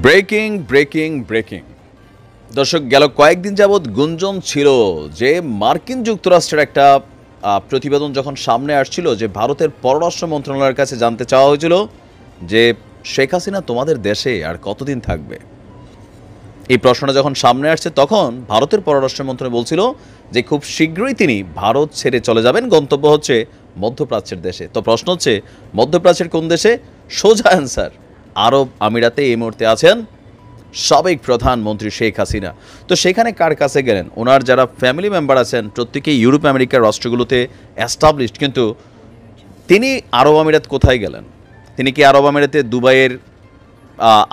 Breaking breaking breaking দর্শক, গেল কয়েকদিন যাবৎ গুঞ্জন ছিল যে মার্কিন যুক্তরাষ্ট্রের একটা প্রতিবেদন যখন সামনে আসছিল যে ভারতের পররাষ্ট্র মন্ত্রণালয়ের কাছে জানতে চাওয়া হয়েছিল যে শেখ হাসিনা তোমাদের দেশে আর কতদিন থাকবে। এই প্রশ্নটা যখন সামনে আসছে তখন ভারতের পররাষ্ট্র মন্ত্রণালয় বলছিল যে খুব শীঘ্রই তিনি ভারত ছেড়ে চলে যাবেন, গন্তব্য হচ্ছে মধ্যপ্রাচ্যের দেশে। তো প্রশ্ন হচ্ছে মধ্যপ্রাচ্যের কোন দেশে? সোজা অ্যান্সার, আরব আমিরাতে এই মুহূর্তে আছেন সাবেক প্রধানমন্ত্রী শেখ হাসিনা। তো সেখানে কার কাছে গেলেন? ওনার যারা ফ্যামিলি মেম্বার আছেন প্রত্যেকেই ইউরোপ আমেরিকার রাষ্ট্রগুলোতে অ্যাস্টাবলিশড, কিন্তু তিনি আরব আমিরাত কোথায় গেলেন? তিনি কি আরব আমিরাতে দুবাইয়ের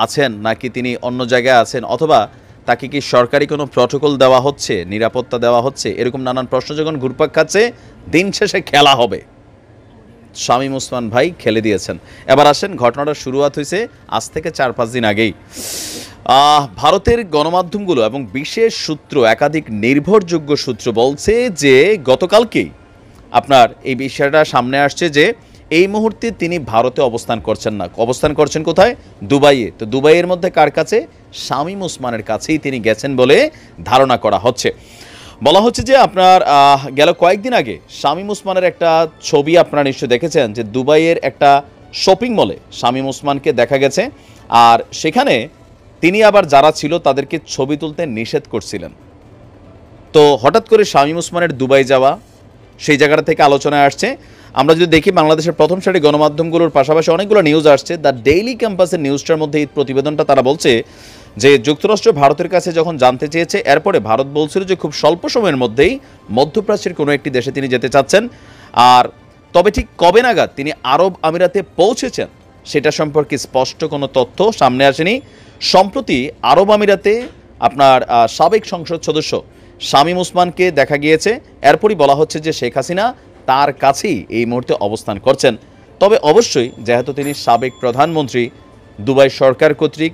আছেন, নাকি তিনি অন্য জায়গায় আছেন, অথবা তাকে কি সরকারি কোনো প্রটোকল দেওয়া হচ্ছে, নিরাপত্তা দেওয়া হচ্ছে? এরকম নানান প্রশ্ন যখন ঘুরপাক খাচ্ছে, দিন শেষে খেলা হবে। শামীম ওসমান ভাই খেলে দিয়েছেন। এবার আসেন, ঘটনাটা শুরুয়াত হয়েছে আজ থেকে 4-5 দিন আগেই। ভারতের গণমাধ্যমগুলো এবং বিশেষ সূত্র, একাধিক নির্ভরযোগ্য সূত্র বলছে যে গতকালকেই আপনার এই বিষয়টা সামনে আসছে যে এই মুহূর্তে তিনি ভারতে অবস্থান করছেন না, অবস্থান করছেন কোথায়? দুবাইয়ে। তো দুবাইয়ের মধ্যে কার কাছে? শামীম ওসমানের কাছেই তিনি গেছেন বলে ধারণা করা হচ্ছে। বলা হচ্ছে যে আপনার গেল কয়েকদিন আগে শামীম ওসমানের একটা ছবি আপনারা নিশ্চয়ই দেখেছেন যে দুবাইয়ের একটা শপিং মলে শামীম ওসমানকে দেখা গেছে, আর সেখানে তিনি আবার যারা ছিল তাদেরকে ছবি তুলতে নিষেধ করছিলেন। তো হঠাৎ করে শামীম ওসমানের দুবাই যাওয়া, সেই জায়গাটা থেকে আলোচনায় আসছে। আমরা যদি দেখি বাংলাদেশের প্রথম সারি গণমাধ্যমগুলোর পাশাপাশি অনেকগুলো নিউজ আসছে। দ্য ডেইলি ক্যাম্পাসের নিউজটার মধ্যে এই প্রতিবেদনটা তারা বলছে যে যুক্তরাষ্ট্র ভারতের কাছে যখন জানতে চেয়েছে, এরপরে ভারত বলছিল যে খুব স্বল্প সময়ের মধ্যেই মধ্যপ্রাচ্যের কোনো একটি দেশে তিনি যেতে চাচ্ছেন। আর তবে ঠিক কবে নাগাদ তিনি আরব আমিরাতে পৌঁছেছেন সেটা সম্পর্কে স্পষ্ট কোনো তথ্য সামনে আসেনি। সম্প্রতি আরব আমিরাতে আপনার সাবেক সংসদ সদস্য শামীম ওসমানকে দেখা গিয়েছে। এরপরই বলা হচ্ছে যে শেখ হাসিনা তার কাছেই এই মুহূর্তে অবস্থান করছেন। তবে অবশ্যই যেহেতু তিনি সাবেক প্রধানমন্ত্রী, দুবাই সরকার কর্তৃক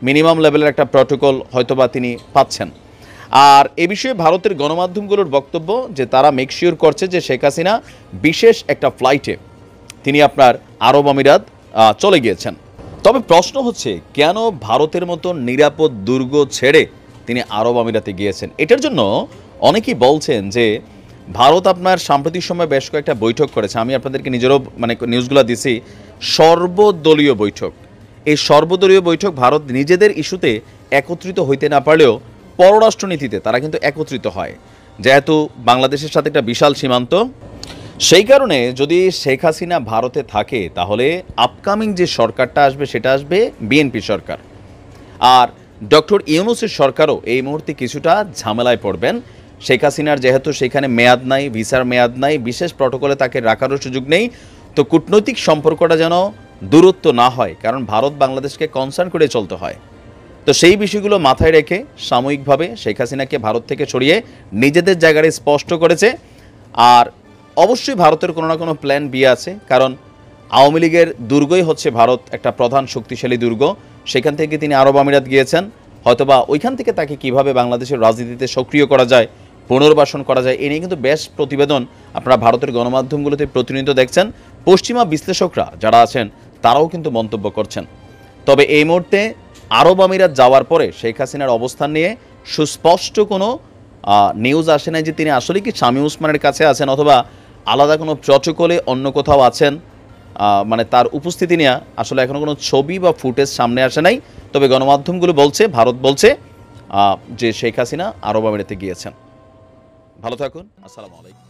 মিনিমাম লেভেলের একটা প্রটোকল হয়তোবা তিনি পাচ্ছেন। আর এ বিষয়ে ভারতের গণমাধ্যমগুলোর বক্তব্য যে তারা মেকশিওর করছে যে শেখ হাসিনা বিশেষ একটা ফ্লাইটে তিনি আপনার আরব আমিরাত চলে গিয়েছেন। তবে প্রশ্ন হচ্ছে, কেন ভারতের মতো নিরাপদ দুর্গ ছেড়ে তিনি আরব আমিরাতে গিয়েছেন? এটার জন্য অনেকেই বলছেন যে ভারত আপনার সাম্প্রতিক সময় বেশ কয়েকটা বৈঠক করেছে। আমি আপনাদেরকে নিজেরও নিউজগুলো দিছি, সর্বদলীয় বৈঠক। এই সর্বদলীয় বৈঠক ভারত নিজেদের ইস্যুতে একত্রিত হইতে না পারলেও পররাষ্ট্রনীতিতে তারা কিন্তু একত্রিত হয়, যেহেতু বাংলাদেশের সাথে একটা বিশাল সীমান্ত। সেই কারণে যদি শেখ হাসিনা ভারতে থাকে তাহলে আপকামিং যে সরকারটা আসবে সেটা আসবে বিএনপি সরকার। আর ডক্টর ইউনূসের সরকারও এই মুহূর্তে কিছুটা ঝামেলায় পড়বেন। শেখ হাসিনার যেহেতু সেখানে মেয়াদ নাই, ভিসার মেয়াদ নাই, বিশেষ প্রটোকলে তাকে রাখারও সুযোগ নেই। তো কূটনৈতিক সম্পর্কটা যেন দূরত্ব না হয়, কারণ ভারত বাংলাদেশকে কনসার্ন করে চলতে হয়। তো সেই বিষয়গুলো মাথায় রেখে সাময়িকভাবে শেখ হাসিনাকে ভারত থেকে সরিয়ে নিজেদের জায়গায় স্পষ্ট করেছে। আর অবশ্যই ভারতের কোনো না কোনো প্ল্যান বি আছে, কারণ আওয়ামী লীগের দুর্গই হচ্ছে ভারত একটা প্রধান শক্তিশালী দুর্গ। সেখান থেকে তিনি আরব আমিরাত গিয়েছেন, হয়তোবা ওইখান থেকে তাকে কিভাবে বাংলাদেশের রাজনীতিতে সক্রিয় করা যায়, পুনর্বাসন করা যায়, এ নিয়ে কিন্তু বেশ প্রতিবেদন আপনারা ভারতের গণমাধ্যমগুলোতে প্রতিনিয়ত দেখছেন। পশ্চিমা বিশ্লেষকরা যারা আছেন তারাও কিন্তু মন্তব্য করছেন। তবে এই মুহূর্তে আরব আমিরাত যাওয়ার পরে শেখ হাসিনার অবস্থান নিয়ে সুস্পষ্ট কোনো নিউজ আসে নাই যে তিনি আসলে কি শামীম ওসমানের কাছে আছেন অথবা আলাদা কোনো প্রটোকলে অন্য কোথাও আছেন। তার উপস্থিতি নিয়ে আসলে এখনও কোনো ছবি বা ফুটেজ সামনে আসে নাই। তবে গণমাধ্যমগুলো বলছে, ভারত বলছে যে শেখ হাসিনা আরব আমিরাতে গিয়েছেন। ভালো থাকুন, আসসালামু আলাইকুম।